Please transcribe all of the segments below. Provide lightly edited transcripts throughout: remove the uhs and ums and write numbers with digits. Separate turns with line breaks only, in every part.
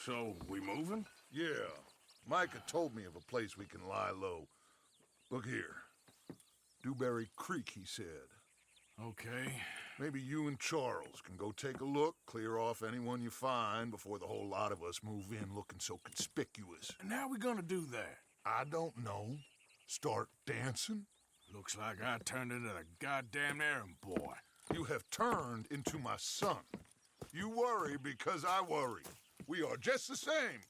So, we moving?
Yeah. Micah told me of a place we can lie low. Look here. Dewberry Creek, he said.
Okay.
Maybe you and Charles can go take a look, clear off anyone you find before the whole lot of us move in looking so conspicuous.
And how we gonna do that?
I don't know. Start dancing?
Looks like I turned into the goddamn errand boy.
You have turned into my son. You worry because I worry. We are just the same.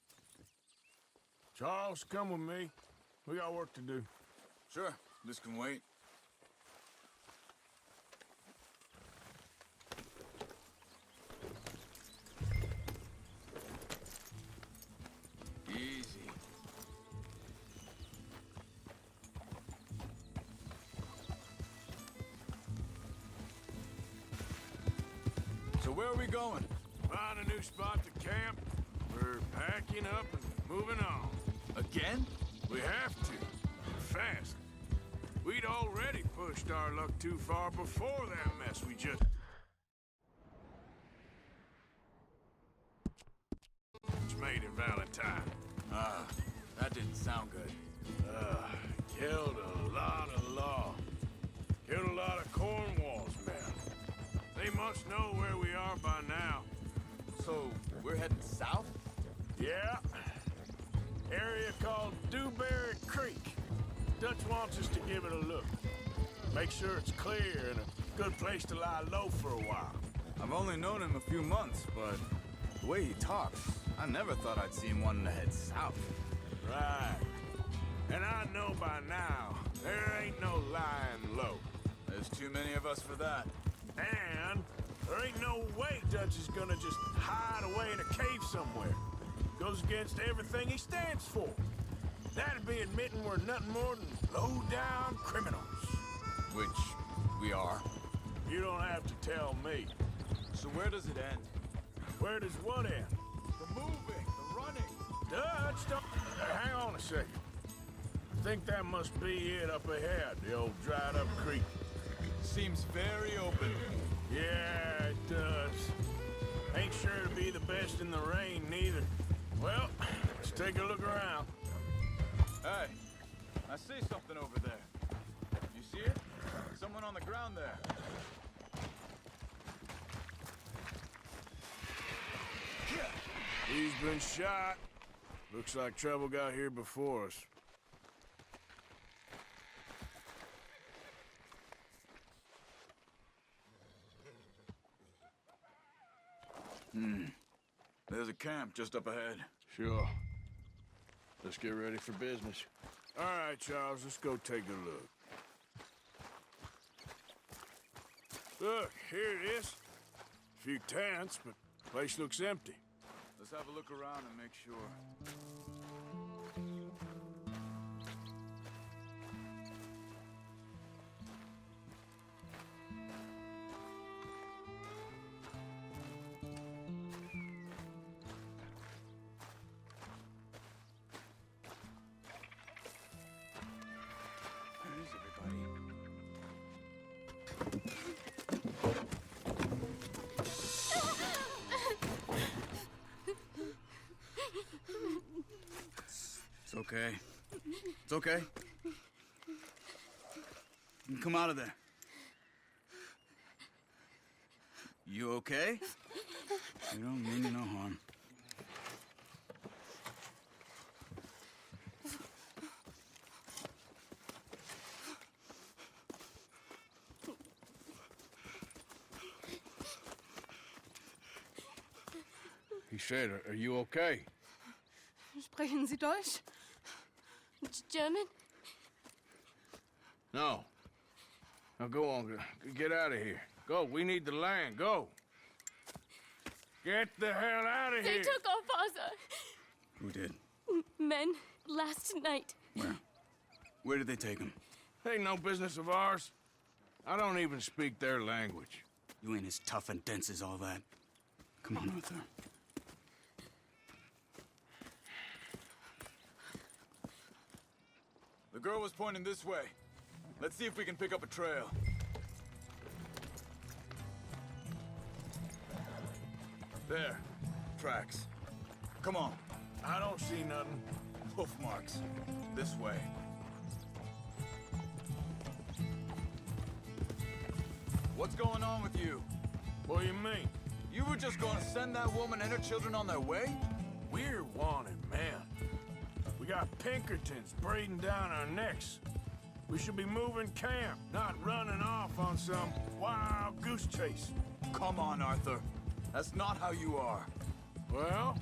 Charles, come with me. We got work to do.
Sure, this can wait. Easy. So where are we going?
Find a new spot to camp. We're packing up and moving on.
Again?
We have to. Fast. We'd already pushed our luck too far before that mess we just made in Valentine.
That didn't sound good.
Killed a lot of law. Killed a lot of Cornwall's men. They must know where we are by now.
So, we're heading south?
Yeah. Area called Dewberry Creek. Dutch wants us to give it a look. Make sure it's clear and a good place to lie low for a while.
I've only known him a few months, but the way he talks, I never thought I'd see him wanting to head south.
Right. And I know by now, there ain't no lying low.
There's too many of us for that.
And there ain't no way Dutch is gonna just hide away in a cave somewhere. Goes against everything he stands for. That'd be admitting we're nothing more than low-down criminals.
Which we are.
You don't have to tell me.
So where does it end?
Where does what end?
The moving, the running.
Dutch, don't... Hang on a second. I think that must be it up ahead, the old dried-up creek.
Seems very open.
Yeah, it does. Ain't sure to be the best in the rain, neither. Well, let's take a look around.
Hey, I see something over there. You see it? Someone on the ground there.
He's been shot. Looks like trouble got here before us.
There's a camp just up ahead.
Sure. Let's get ready for business. All right, Charles, let's go take a look. Look, here it is. A few tents, but the place looks empty.
Let's have a look around and make sure. Where is everybody? It's okay. It's okay. You can come out of there. You okay? You don't mean you no harm.
He said, are you okay?
Sprechen Sie Deutsch? German?
No. Now go on, get out of here. Go, we need the land, go. Get the hell out of
They
here.
took our father.
Who did?
Men, last night.
Where? Where did they take him?
Ain't no business of ours. I don't even speak their language.
You ain't as tough and dense as all that. Come on, Arthur. The girl was pointing this way. Let's see if we can pick up a trail. There. Tracks. Come on.
I don't see nothing.
Hoof marks. This way. What's going on with you?
What do you mean?
You were just gonna send that woman and her children on their way?
We're wanted, man. We got Pinkertons breathing down our necks. We should be moving camp, not running off on some wild goose chase.
Come on, Arthur. That's not how you are.
Well,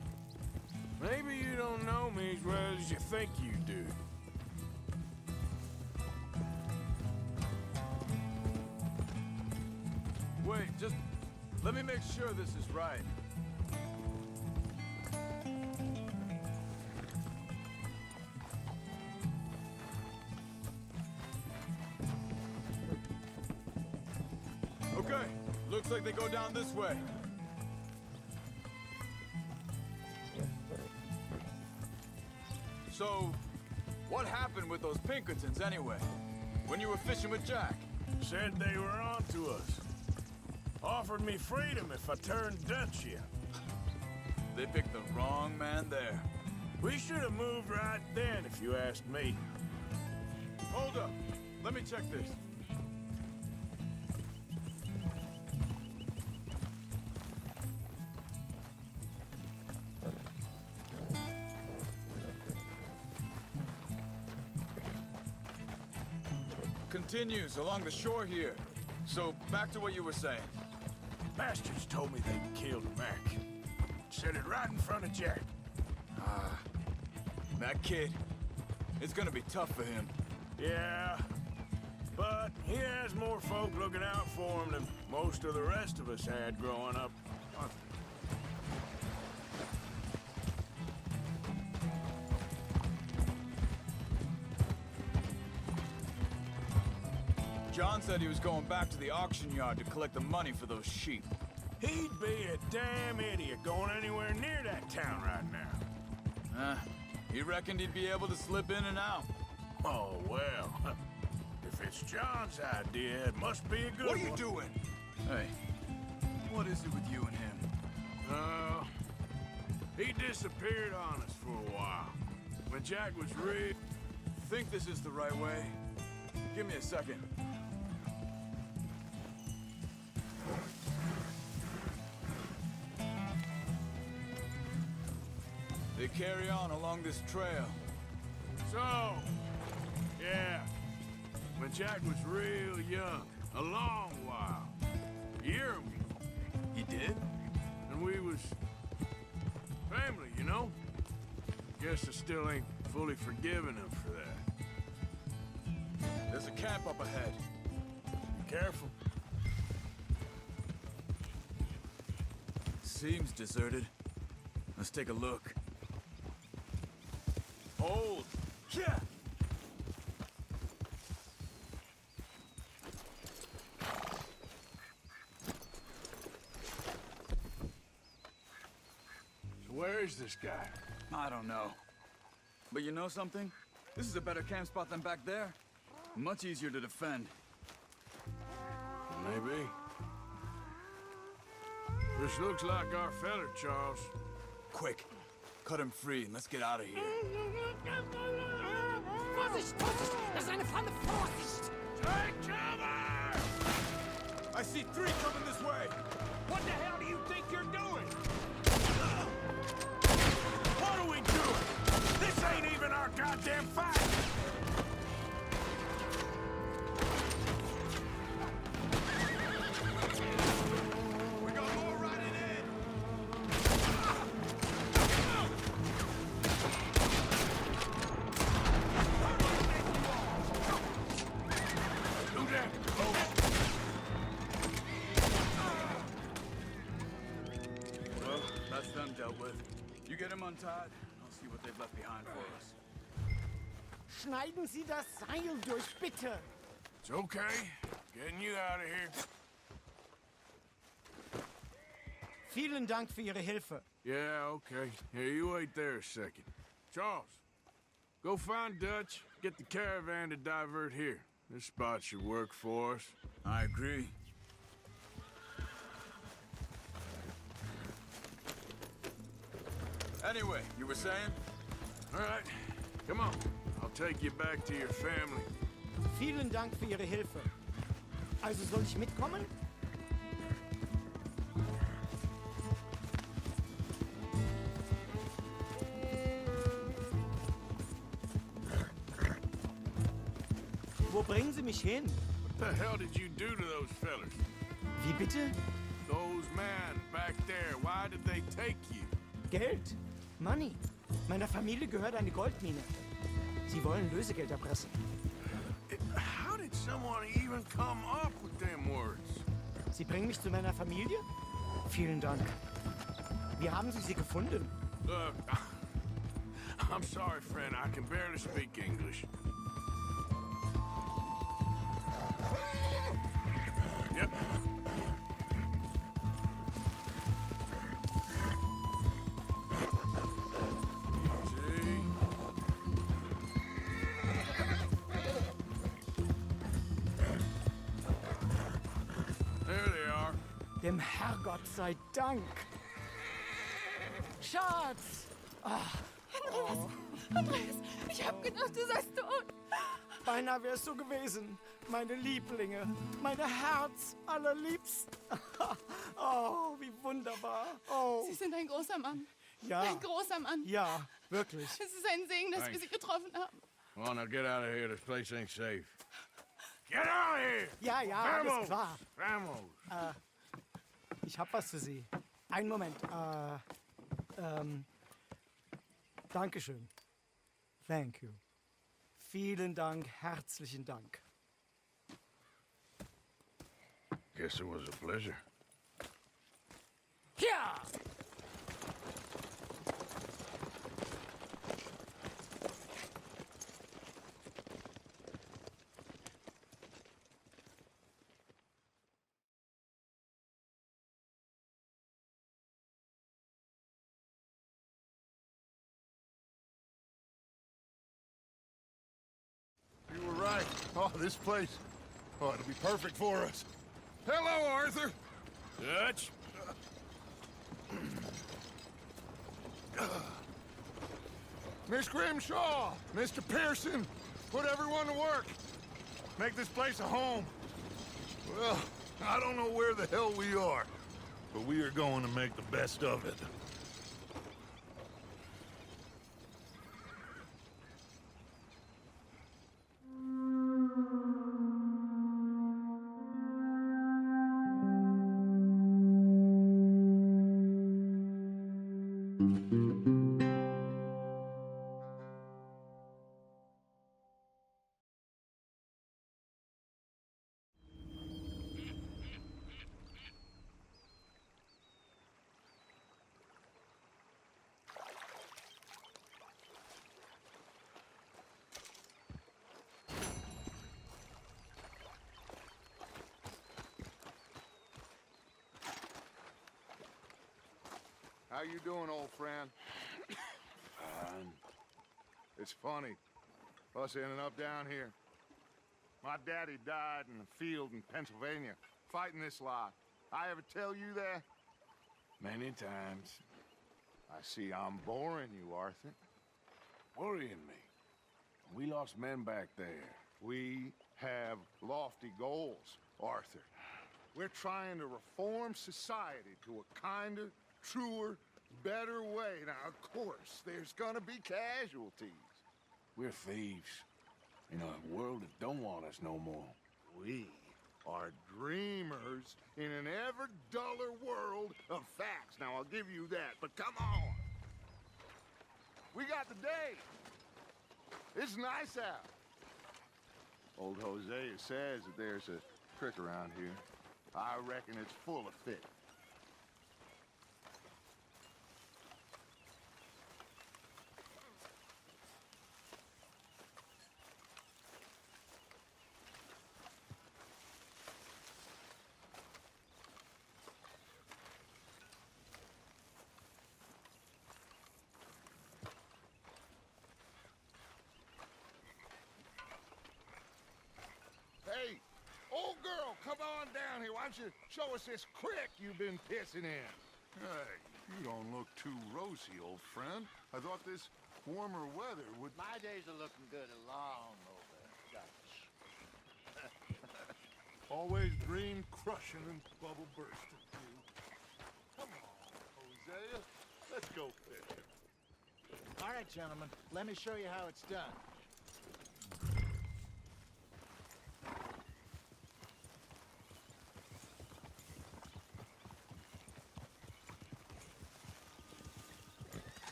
maybe you don't know me as well as you think you do.
Wait, just let me make sure this is right. Okay, looks like they go down this way. So, what happened with those Pinkertons anyway? When you were fishing with Jack?
Said they were on to us. Offered me freedom if I turned Dutch in.
They picked the wrong man there.
We should have moved right then, if you asked me.
Hold up. Let me check this. Continues along the shore here. So, back to what you were saying.
Bastards told me they'd killed Mac. Said it right in front of Jack.
That kid, it's gonna be tough for him.
Yeah, but he has more folk looking out for him than most of the rest of us had growing up.
John said he was going back to the auction yard to collect the money for those sheep.
He'd be a damn idiot going anywhere near that town right now.
He reckoned he'd be able to slip in and out.
Oh, well. If it's John's idea, it must be a good one.
What are you doing? Hey, what is it with you and him?
He disappeared on us for a while. When Jack was real...
Think this is the right way? Give me a second. They carry on along this trail.
So, yeah, when Jack was real young, a long while, you hear me?
He did?
And we was family, you know? Guess I still ain't fully forgiven him for that.
There's a camp up ahead.
Be careful.
Seems deserted. Let's take a look. Hold! Yeah!
So where is this guy?
I don't know. But you know something? This is a better camp spot than back there. Much easier to defend.
Maybe. This looks like our fella, Charles.
Quick, cut him free and let's get out of here.
Vorsicht, Vorsicht! Das ist eine Falle! Vorsicht!
Take cover!
I see 3 coming this way!
What the hell do you think you're doing? What are we doing? This ain't even our goddamn fight!
We got more riding in!
Do that!
Well, that's them dealt with. You get them untied, I'll see what they've left behind for us.
Schneiden Sie das Seil durch, bitte!
It's okay. Getting you out of here.
Vielen Dank für Ihre Hilfe.
Yeah, okay. Here, you wait there a second. Charles, go find Dutch. Get the caravan to divert here. This spot should work for us.
I agree. Anyway, you were saying?
All right, come on. I'll take you back to your family.
Vielen Dank für Ihre Hilfe. Also soll ich mitkommen? Wo bringen Sie mich hin?
What the hell did you do to those fellers?
Wie bitte?
Those men back there, why did they take you?
Geld. Money. Meiner Familie gehört eine Goldmine. Sie wollen Lösegeld erpressen.
How did someone even come up with them words?
Sie bringen mich zu meiner Familie? Vielen Dank. Wie haben Sie sie gefunden?
Look, I'm sorry, friend. I can barely speak English. Yep. See? There they are.
Dem Herrgott sei Dank. Schatz!
Andreas, ich hab gedacht, du seist tot.
Beinahe wär's so gewesen. Meine Lieblinge, meine Herz allerliebsten. Oh, wie wunderbar. Oh,
Sie sind ein großer Mann.
ja.
Ein großer Mann.
Ja, wirklich.
Es ist ein Segen, dass wir Sie getroffen haben.
Come on, now get out of here. This place ain't safe. Get out of here!
Ja, ja, alles klar.
Vamos!
Ich hab was für Sie. Einen Moment. Dankeschön. Thank you. Vielen Dank, herzlichen Dank.
Guess it was a pleasure.
Ja!
You were right. Oh, this place. Oh, it'll be perfect for us. Hello, Arthur.
Dutch?
Miss Grimshaw, Mr. Pearson, put everyone to work. Make this place a home. Well, I don't know where the hell we are, but we are going to make the best of it. How you doing, old friend?
Fine.
It's funny, us ending up down here. My daddy died in the field in Pennsylvania, fighting this lot. I ever tell you that?
Many times.
I see I'm boring you, Arthur.
Worrying me. We lost men back there.
We have lofty goals, Arthur. We're trying to reform society to a kinder, truer, better way. Now, of course, there's gonna be casualties.
We're thieves. In a world that don't want us no more.
We are dreamers in an ever duller world of facts. Now, I'll give you that, but come on. We got the day. It's nice out. Old Hosea says that there's a creek around here. I reckon it's full of fish. Hey, old girl, come on down here. Why don't you show us this creek you've been pissing in?
Hey,
You don't look too rosy, old friend. I thought this warmer weather would...
My days are looking good along over, Dutch.
Always dream crushing and bubble bursting, too. Come on, Hosea. Let's go fishing.
All right, gentlemen, let me show you how it's done.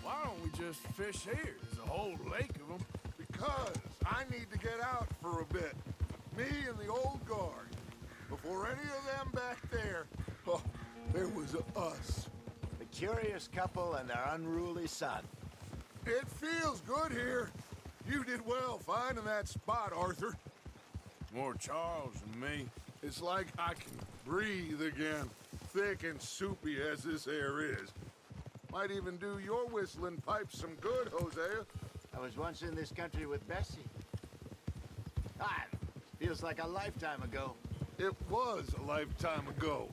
Why don't we just fish here? There's a whole lake of them.
Because I need to get out for a bit. Me and the old guard. Before any of them back there, oh, there was us.
The curious couple and their unruly son.
It feels good here. You did well finding that spot, Arthur.
More Charles than me.
It's like I can breathe again, thick and soupy as this air is. Might even do your whistling pipes some good, Hosea.
I was once in this country with Bessie. Ah, feels like a lifetime ago.
It was a lifetime ago.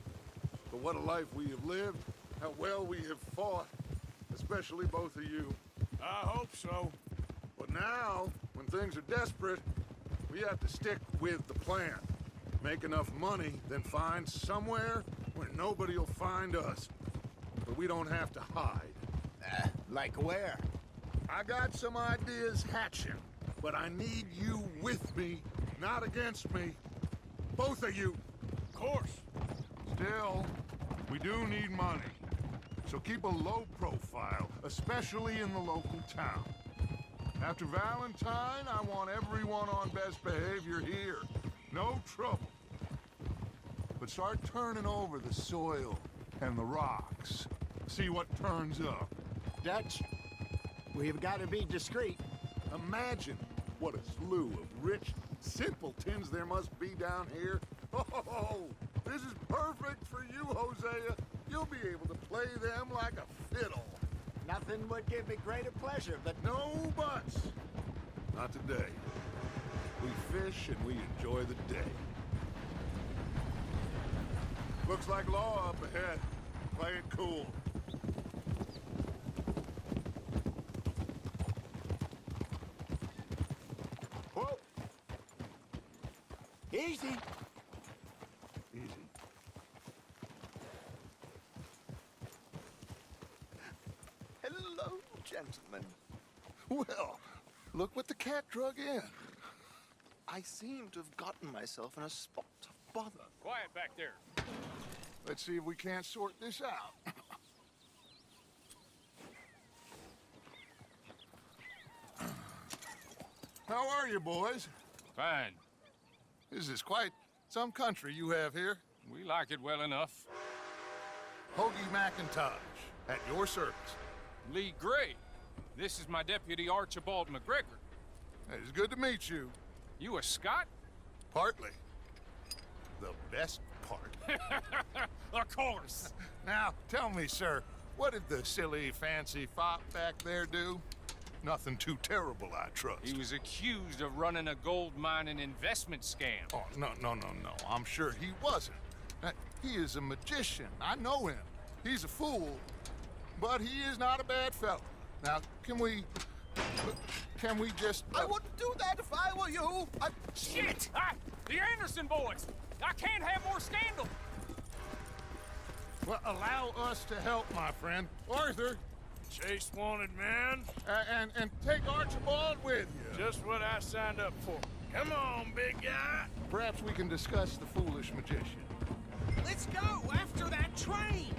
But what a life we have lived, how well we have fought, especially both of you.
I hope so.
But now, when things are desperate, we have to stick with the plan. Make enough money, then find somewhere where nobody will find us. But we don't have to hide.
Like where?
I got some ideas hatching, but I need you with me, not against me. Both of you.
Of course.
Still, we do need money. So keep a low profile, especially in the local town. After Valentine, I want everyone on best behavior here. No trouble. But start turning over the soil and the rocks. See what turns up.
Dutch, we've got to be discreet.
Imagine what a slew of rich simpletons there must be down here. Oh, this is perfect for you, Hosea. You'll be able to play them like a fiddle.
Nothing would give me greater pleasure, but
No buts. Not today. We fish and we enjoy the day. Looks like law up ahead. Play it cool. Whoa!
easy.
Easy.
Hello, gentlemen.
Well, look what the cat drug in.
I seem to have gotten myself in a spot of bother.
Quiet back there.
Let's see if we can't sort this out. How are you, boys?
Fine.
This is quite some country you have here.
We like it well enough.
Hoagie McIntosh, at your service.
Lee Gray. This is my deputy Archibald McGregor.
It's good to meet you.
You a Scot?
Partly. The best part.
Of course.
Now, tell me, sir, what did the silly, fancy fop back there do? Nothing too terrible, I trust.
He was accused of running a gold mining investment scam.
Oh, no. I'm sure he wasn't. He is a magician. I know him. He's a fool, but he is not a bad fellow. Now, can we just...
I wouldn't do that if I were you.
Shit! The Anderson boys! I can't have more scandal!
Well, allow us to help, my friend. Arthur,
Chase wanted man.
and take Archibald with you.
Just what I signed up for. Come on, big guy.
Perhaps we can discuss the foolish magician.
Let's go after that train.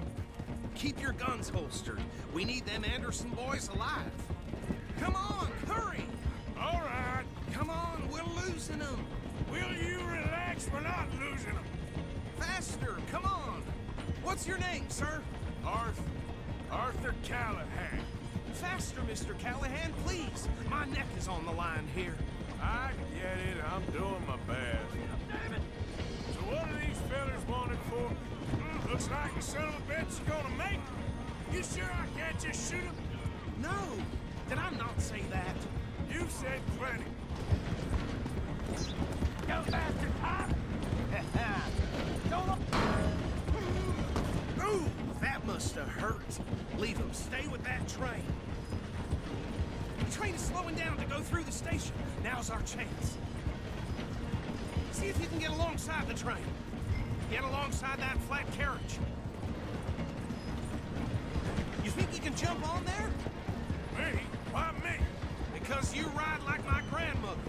Keep your guns holstered. We need them Anderson boys alive. Come on, hurry.
All right.
Come on, we're losing them.
Will you relax? We're not losing them.
Faster, come on. What's your name, sir?
Arthur Callahan.
Faster, Mr. Callahan, please. My neck is on the line here.
I get it. I'm doing my best.
Damn it.
So what are these fellas wanted for? Looks like the son of a bitch is gonna make it. You sure I can't just shoot him?
No, did I not say that?
You said plenty. You bastard, huh?
Ooh, that must have hurt. Leave him. Stay with that train. The train is slowing down to go through the station. Now's our chance. See if you can get alongside the train. Get alongside that flat carriage. You think you can jump on there?
Me? Why me?
Because you ride like my grandmother.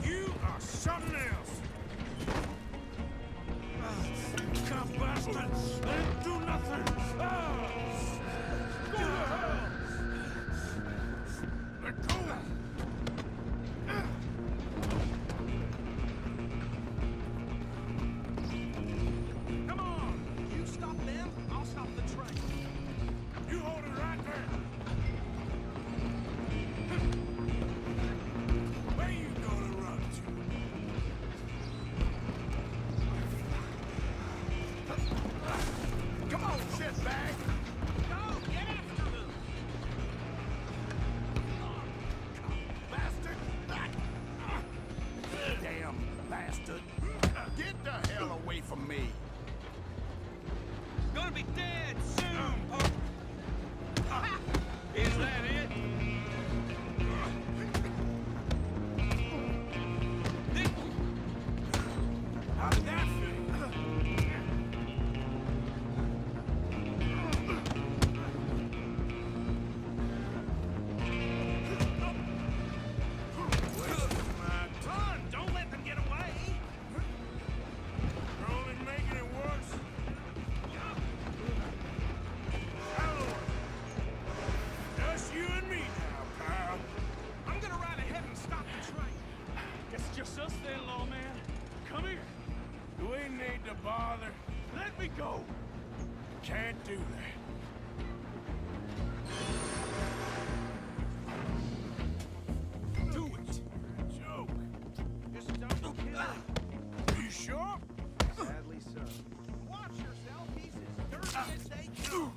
You are something else. Come, bastard! I didn't do nothing! Ah! Go to hell! Let go!
Come on! You stop them, I'll stop the train.
You hold it right there! Where you gonna run to?
Come on, shitbag!
Go, get after them!
Bastard!
Damn bastard!
Get the hell away from me!
Gonna be dead soon, Is that it?
How did that feel?
Run! Don't let them get away!
You're only making it worse. Hello. Just you and me now, pal.
I'm gonna ride ahead and stop the train.
Guess it's just us then, lawman. Come here.
Do we need to bother?
Let me go.
Can't do that.
Do it!
Joke.
Just don't kill him.
You sure?
Sadly so. Watch yourself, he's as dirty as they come.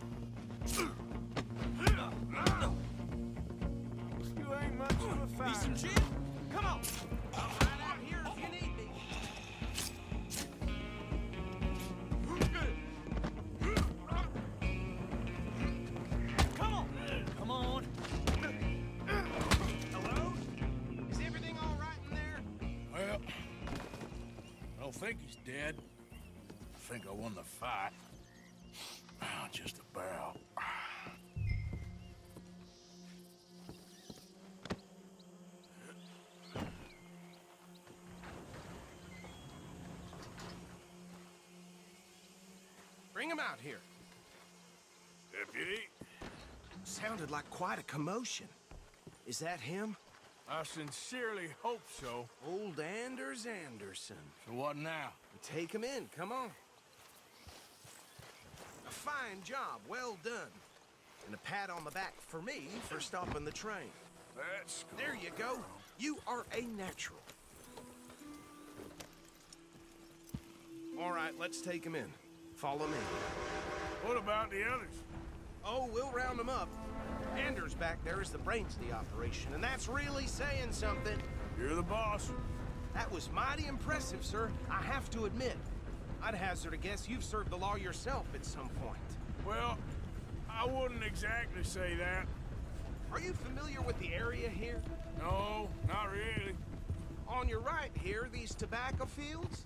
You ain't much of a
Need
fighter.
some gin? Come on! I'll ride out here if you need me. Come on!
Come on.
Hello? Is everything all right in there?
Well, I don't think he's dead. I think I won the fight. Oh, just about.
Bring him out here.
Deputy,
Sounded like quite a commotion. Is that him?
I sincerely hope so.
Old Anders Anderson.
So what now?
Take him in, come on. A fine job, well done. And a pat on the back for me for stopping the train.
That's cool.
There you go. You are a natural. All right, let's take him in. Follow me.
What about the others?
Oh, we'll round them up. Anders back there is the brains of the operation, and that's really saying something.
You're the boss.
That was mighty impressive, sir. I have to admit. I'd hazard a guess you've served the law yourself at some point.
Well, I wouldn't exactly say that.
Are you familiar with the area here?
No, not really.
On your right here, these tobacco fields?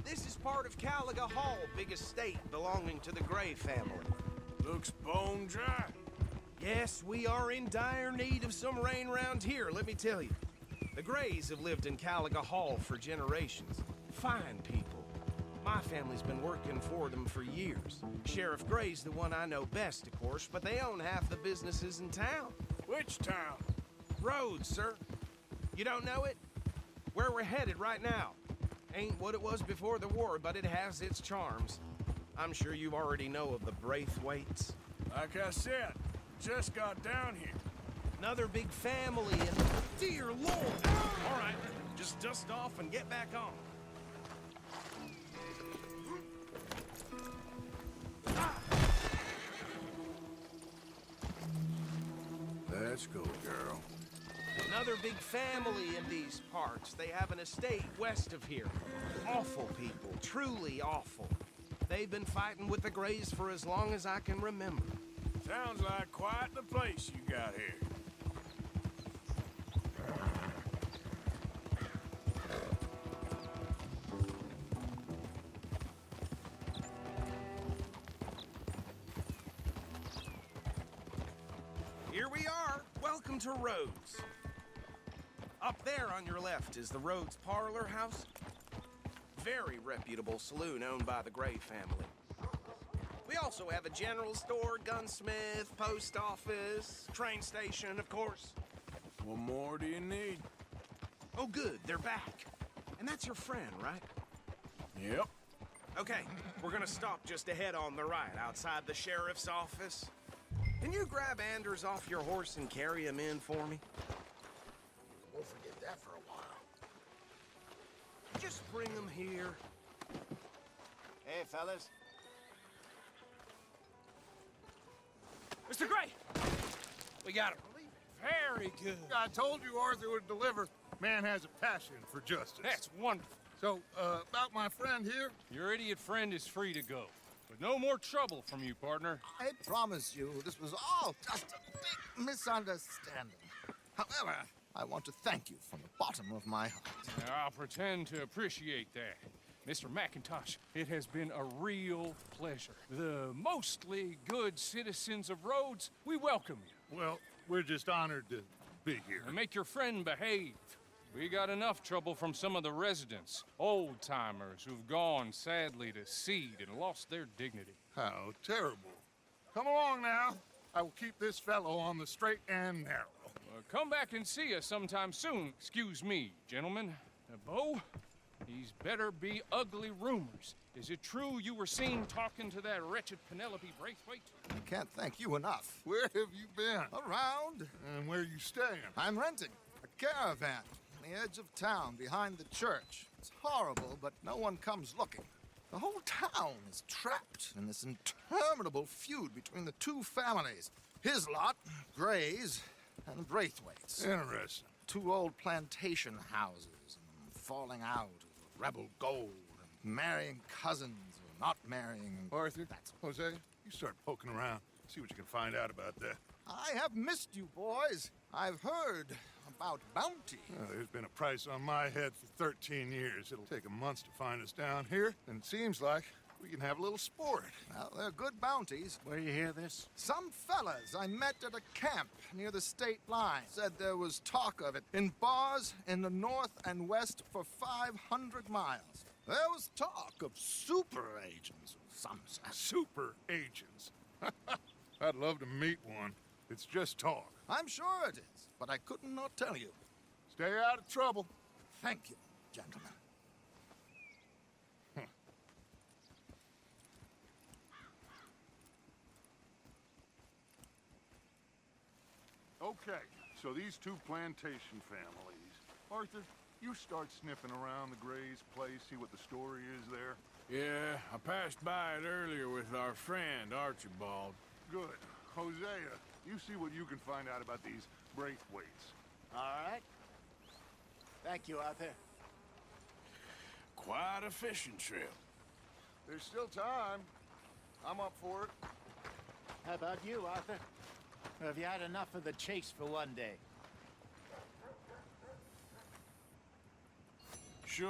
This is part of Caliga Hall, big estate belonging to the Gray family.
Looks bone dry.
Yes, we are in dire need of some rain round here, let me tell you. The Grays have lived in Caliga Hall for generations. Fine people. My family's been working for them for years. Sheriff Gray's the one I know best, of course, but they own half the businesses in town.
Which town?
Rhodes, sir. You don't know it? Where we're headed right now. Ain't what it was before the war, but it has its charms. I'm sure you already know of the Braithwaites.
Like I said, just got down here.
Another big family and... Dear Lord! All right, just dust off and get back on.
Let's go, girl.
Another big family in these parts. They have an estate west of here. Awful people, truly awful. They've been fighting with the Greys for as long as I can remember.
Sounds like quite the place you got here.
Here we are. Welcome to Rhodes. Up there on your left is the Rhodes Parlor House. Very reputable saloon owned by the Gray family. We also have a general store, gunsmith, post office, train station, of course.
What more do you need?
Oh, good, they're back. And that's your friend, right?
Yep.
Okay, we're gonna stop just ahead on the right, outside the sheriff's office. Can you grab Anders off your horse and carry him in for me?
We'll forget that for a while.
Just bring him here.
Hey, fellas.
Mr. Gray! We got him. Very good.
I told you Arthur would deliver. Man has a passion for justice.
That's wonderful.
So, about my friend here,
Your idiot friend is free to go. But no more trouble from you, partner.
I promise you, this was all just a big misunderstanding. However, I want to thank you from the bottom of my heart.
I'll pretend to appreciate that. Mr. McIntosh, it has been a real pleasure. The mostly good citizens of Rhodes, we welcome you.
well, we're just honored to be here.
And make your friend behave. We got enough trouble from some of the residents, old-timers who've gone, sadly, to seed and lost their dignity.
How terrible. Come along now. I will keep this fellow on the straight and narrow.
Come back and see us sometime soon. Excuse me, gentlemen. Bo, these better be ugly rumors. Is it true you were seen talking to that wretched Penelope Braithwaite?
I can't thank you enough.
Where have you been?
Around,
And where you staying?
I'm renting a caravan on the edge of town behind the church. It's horrible, but no one comes looking. The whole town is trapped in this interminable feud between the two families. His lot, Gray's, and Braithwaite's.
Interesting.
Two old plantation houses, and falling out of rebel gold, and marrying cousins or not marrying.
Arthur, Jose, you start poking around. See what you can find out about that.
I have missed you, boys. I've heard about bounty.
There's been a price on my head for 13 years. It'll take a month to find us down here, and it seems like we can have a little sport.
Well, they're good bounties.
Where you hear this?
Some fellas I met at a camp near the state line said there was talk of it in bars in the north and west for 500 miles. There was talk of super agents of some sort.
Super agents. I'd love to meet one. It's just talk.
I'm sure it is, but I couldn't not tell you.
Stay out of trouble.
Thank you, gentlemen.
Okay, so these two plantation families. Arthur, you start sniffing around the Gray's place, see what the story is there.
Yeah, I passed by it earlier with our friend, Archibald.
Good. Hosea, you see what you can find out about these Braithwaites.
All right. Thank you, Arthur.
Quite a fishing trip.
There's still time. I'm up for it.
How about you, Arthur? Or have you had enough of the chase for one day?
Sure,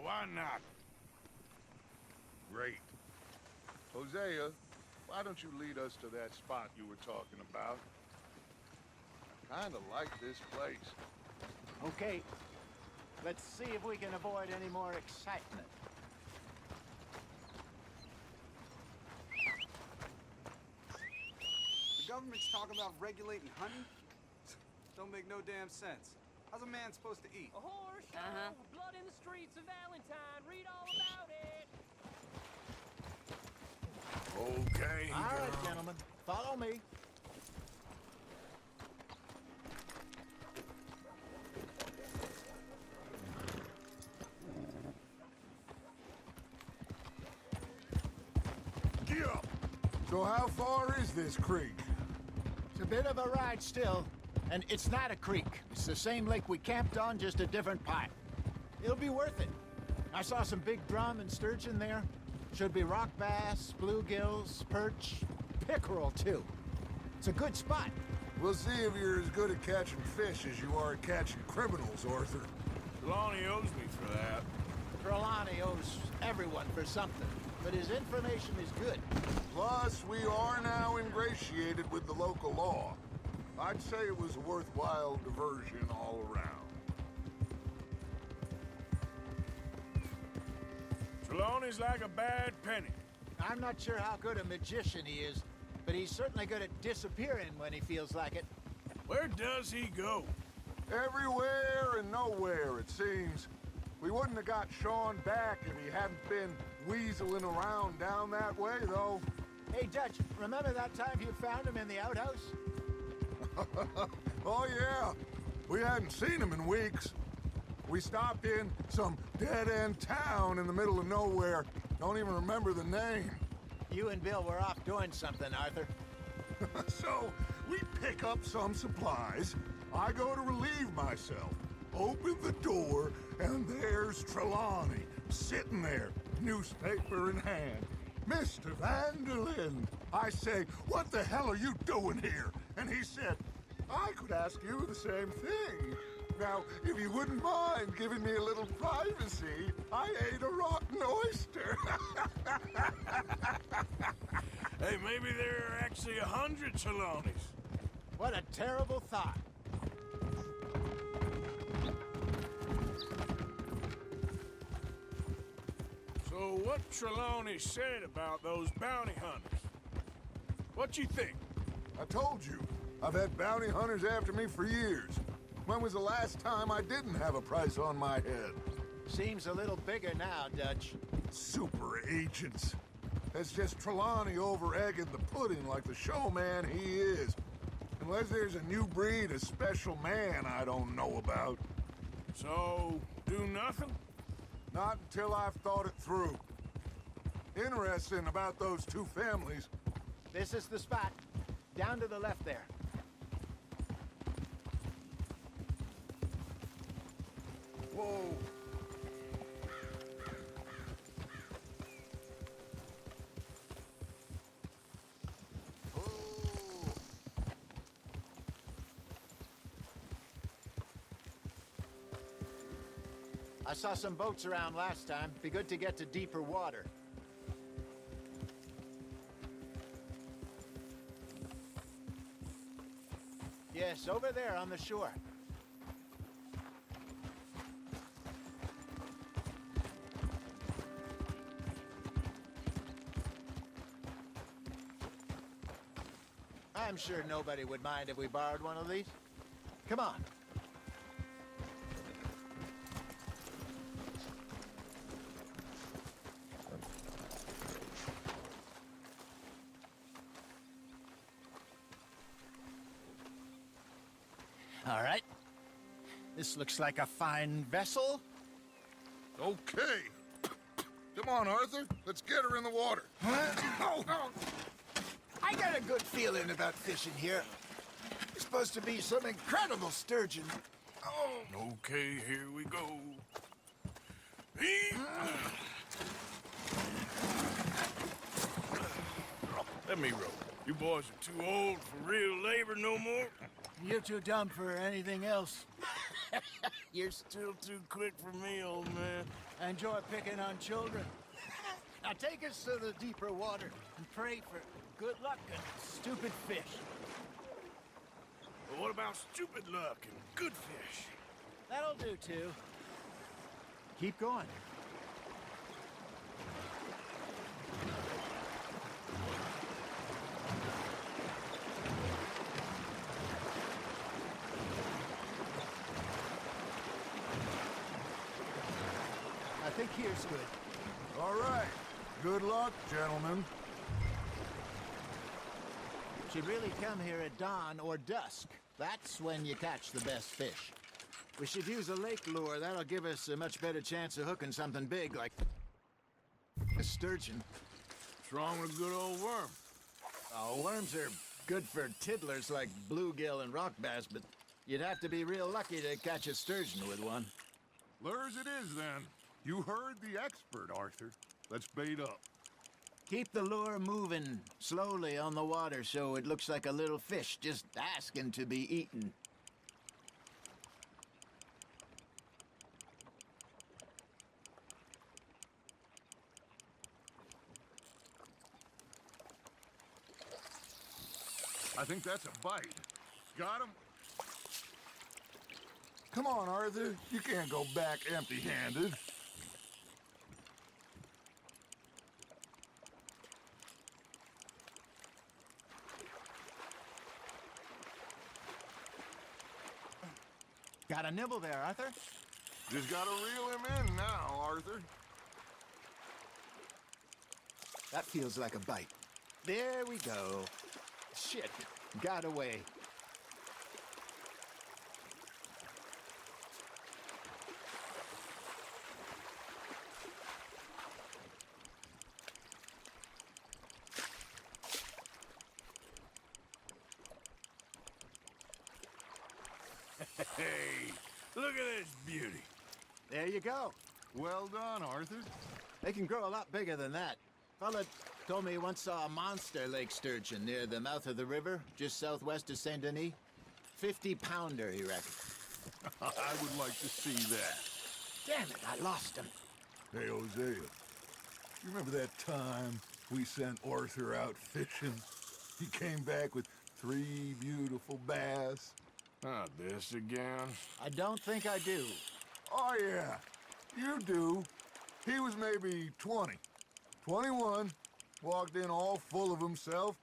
why not?
Great. Hosea, why don't you lead us to that spot you were talking about? I kinda like this place.
Okay. Let's see if we can avoid any more excitement.
The government's talking about regulating hunting? Don't make no damn sense. How's a man supposed to eat?
A horse show, blood in the streets of Valentine. Read all about it.
Okay,
All right,
girl.
gentlemen. Follow me.
Get up! So how far is this creek?
It's a bit of a ride still. And it's not a creek. It's the same lake we camped on, just a different pipe. It'll be worth it. I saw some big drum and sturgeon there. Should be rock bass, bluegills, perch, pickerel, too. It's a good spot.
We'll see if you're as good at catching fish as you are at catching criminals, Arthur.
Trelawney owes me for that.
Trelawney owes everyone for something, but his information is good.
Plus, we are now ingratiated with the local law. I'd say it was a worthwhile diversion all around.
Trelawney's like a bad penny.
I'm not sure how good a magician he is, but he's certainly good at disappearing when he feels like it.
Where does he go?
Everywhere and nowhere, it seems. We wouldn't have got Sean back if he hadn't been weaseling around down that way, though.
Hey, Dutch, remember that time you found him in the outhouse?
Oh, yeah. We hadn't seen him in weeks. We stopped in some dead-end town in the middle of nowhere. Don't even remember the name.
You and Bill were off doing something, Arthur.
So, we pick up some supplies. I go to relieve myself. Open the door, and there's Trelawney, sitting there, newspaper in hand. Mr. Vanderlyn. I say, what the hell are you doing here? And he said, I could ask you the same thing. Now, if you wouldn't mind giving me a little privacy, I ate a rotten oyster.
Hey, maybe there are actually 100 Trelawneys.
What a terrible thought.
So what Trelawney said about those bounty hunters? What you think?
I told you, I've had bounty hunters after me for years. When was the last time I didn't have a price on my head?
Seems a little bigger now, Dutch.
Super agents. It's just Trelawney over-egging the pudding like the showman he is. Unless there's a new breed of special man I don't know about.
So, do nothing?
Not until I've thought it through. Interesting about those two families.
This is the spot. Down to the left there.
Whoa.
I saw some boats around last time. Be good to get to deeper water. Yes, over there on the shore. I'm sure nobody would mind if we borrowed one of these. Come on. All right. This looks like a fine vessel.
Okay. Come on, Arthur. Let's get her in the water.
Oh. I got a good feeling about fishing here. It's supposed to be some incredible sturgeon. Oh.
Okay, here we go. Let me row. You boys are too old for real labor no more.
You're too dumb for anything else.
You're still too quick for me, old man.
I enjoy picking on children. Now take us to the deeper water and pray for good luck and stupid fish.
But what about stupid luck and good fish?
That'll do, too. Keep going. I think here's good.
All right. Good luck, gentlemen.
Should really come here at dawn or dusk. That's when you catch the best fish. We should use a lake lure. That'll give us a much better chance of hooking something big like a sturgeon.
What's wrong with a good old worm?
Oh, worms are good for tiddlers like bluegill and rock bass, but You'd have to be real lucky to catch a sturgeon with one.
Lures it is, then. You heard the expert, Arthur. Let's bait up.
Keep the lure moving slowly on the water so it looks like a little fish just asking to be eaten.
I think that's a bite. Got him?
Come on, Arthur. You can't go back empty-handed.
Got a nibble there, Arthur?
Just gotta reel him in now, Arthur.
That feels like a bite. There we go. Shit, got away.
Hey, look at this beauty.
There you go.
Well done, Arthur.
They can grow a lot bigger than that. Fella told me he once saw a monster lake sturgeon near the mouth of the river, just southwest of Saint Denis. 50-pounder, he reckoned.
I would like to see that.
Damn it, I lost him.
Hey, Hosea. You remember that time we sent Arthur out fishing? He came back with 3 beautiful bass.
Not this again.
I don't think I do.
Oh, yeah. You do. He was maybe 20. 21. Walked in all full of himself.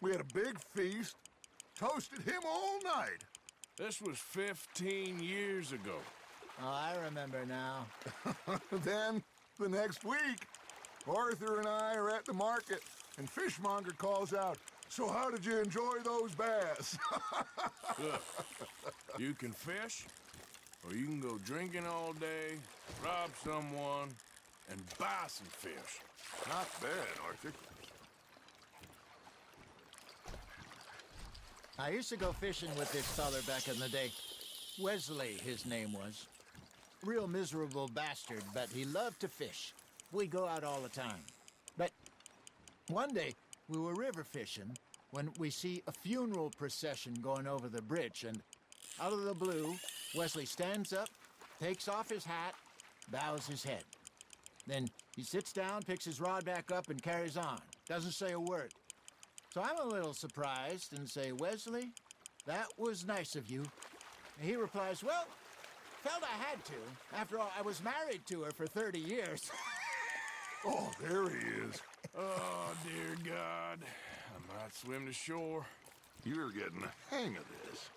We had a big feast. Toasted him all night.
This was 15 years ago.
Oh, I remember now.
Then, the next week, Arthur and I are at the market, and Fishmonger calls out, "So how did you enjoy those bass?"
Look, you can fish, or you can go drinking all day, rob someone, and buy some fish.
Not bad, Arthur.
I used to go fishing with this feller back in the day. Wesley, his name was. Real miserable bastard, but he loved to fish. We'd go out all the time. But one day, we were river fishing when we see a funeral procession going over the bridge, and out of the blue, Wesley stands up, takes off his hat, bows his head. Then he sits down, picks his rod back up, and carries on. Doesn't say a word. So I'm a little surprised and say, "Wesley, that was nice of you." And he replies, "Well, felt I had to. After all, I was married to her for 30 years.
Oh, there he is.
Oh, dear God. I might swim to shore.
You're getting the hang of this.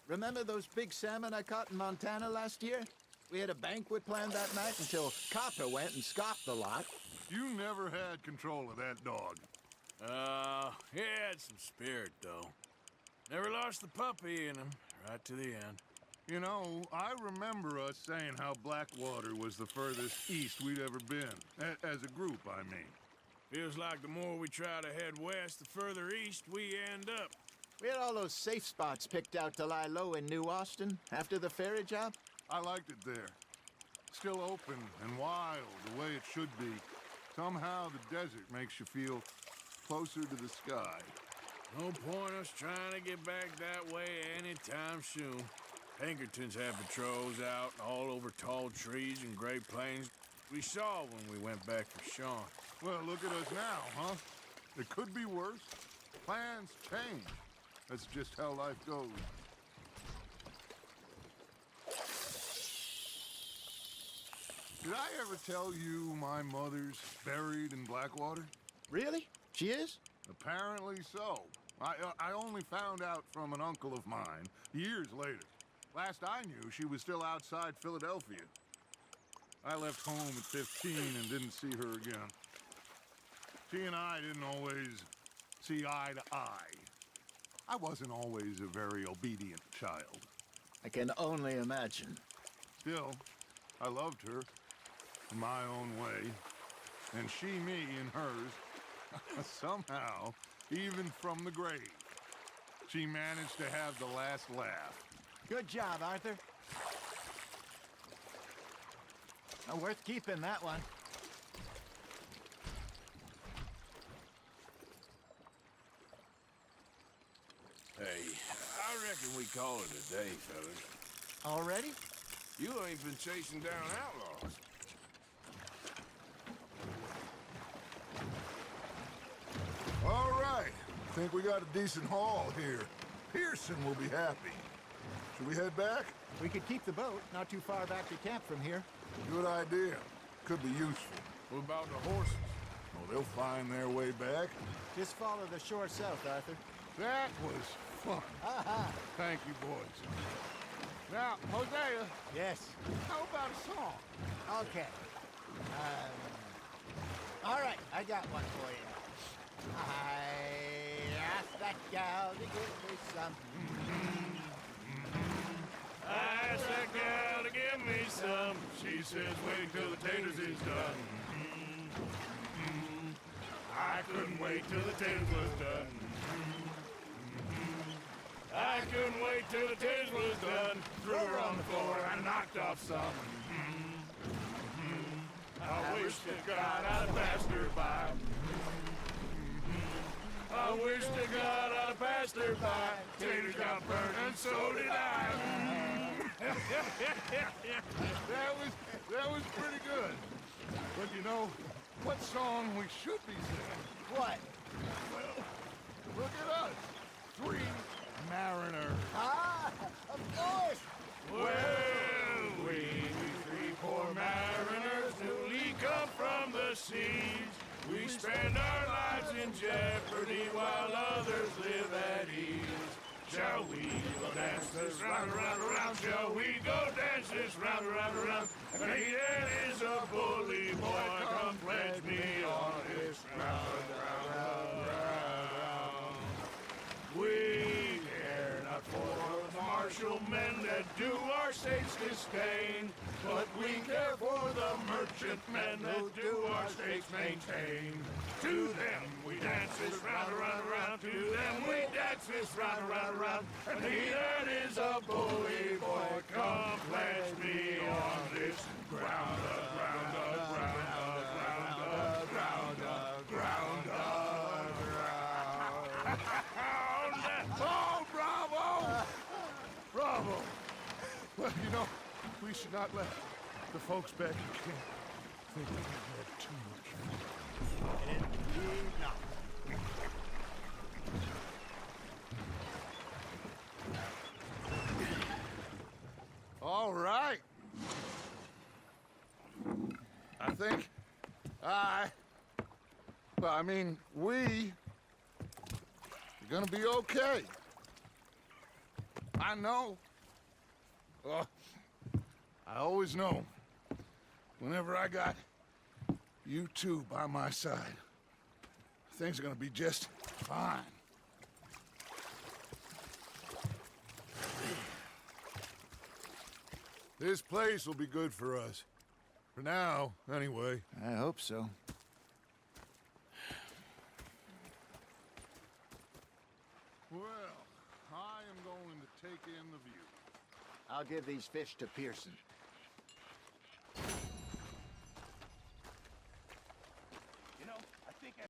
Remember those big salmon I caught in Montana last year? We had a banquet planned that night until Copper went and scoffed the lot.
You never had control of that dog.
He had some spirit, though. Never lost the puppy in him, right to the end.
You know, I remember us saying how Blackwater was the furthest east we'd ever been. As a group, I mean.
Feels like the more we try to head west, the further east we end up.
We had all those safe spots picked out to lie low in New Austin after the ferry job.
I liked it there. Still open and wild, the way it should be. Somehow the desert makes you feel closer to the sky.
No point us trying to get back that way anytime soon. Pinkertons had patrols out all over tall trees and Great Plains. We saw when we went back for Sean.
Well, look at us now, huh? It could be worse. Plans change. That's just how life goes. Did I ever tell you my mother's buried in Blackwater?
Really? She is?
Apparently so. I only found out from an uncle of mine years later. Last I knew, she was still outside Philadelphia. I left home at 15 and didn't see her again. She and I didn't always see eye to eye. I wasn't always a very obedient child.
I can only imagine.
Still, I loved her in my own way, and she me in hers. Somehow, even from the grave. She managed to have the last laugh.
Good job, Arthur. Worth keeping, that one.
Hey, I reckon we call it a day, fellas.
Already?
You ain't been chasing down outlaws.
All right. Think we got a decent haul here. Pearson will be happy. Should we head back?
We could keep the boat not too far back to camp from here.
Good idea. Could be useful.
What about the horses?
Oh, they'll find their way back.
Just follow the shore south, Arthur.
That was fun. Thank you, boys. Now, Hosea.
Yes.
How about a song?
Okay. All right, I got one for you. I asked that gal to give me some.
I asked that gal to give me some. She says, wait till the taters is done. I couldn't wait till the taters was done. I couldn't wait till the taters was done. Threw her on the floor and knocked off some. I wish to God I'd passed her by. I wish to God I'd passed her by. Taters got burned and so did I.
That was pretty good. But you know, what song we should be singing?
What?
Well, look at us. 3 mariners.
Ah, of course.
Well, we 3 poor mariners newly come from the seas. We spend our lives in jeopardy while others live at ease. Shall we go dance this round, around, around? Shall we go dance this round, around, around? And he that is a bully boy, come pledge me on this round, round, round. We care not for the martial men that do our states disdain, but we care for the merchant men that do our states maintain. To them we dance this round, around, around. To them we dance this round, around, around. And he that is a bully boy, come pledge me on this ground, ground, ground, ground, ground, ground, ground. Oh, bravo! Bravo! Well, you know, we should not let the folks back in camp think that we've had too much fun.
Indeed not.
All right. I think we are gonna be okay. I know. I always know. Whenever I got you two by my side, things are gonna be just fine. This place will be good for us. For now, anyway.
I hope so.
Well, I am going to take in the view.
I'll give these fish to Pearson.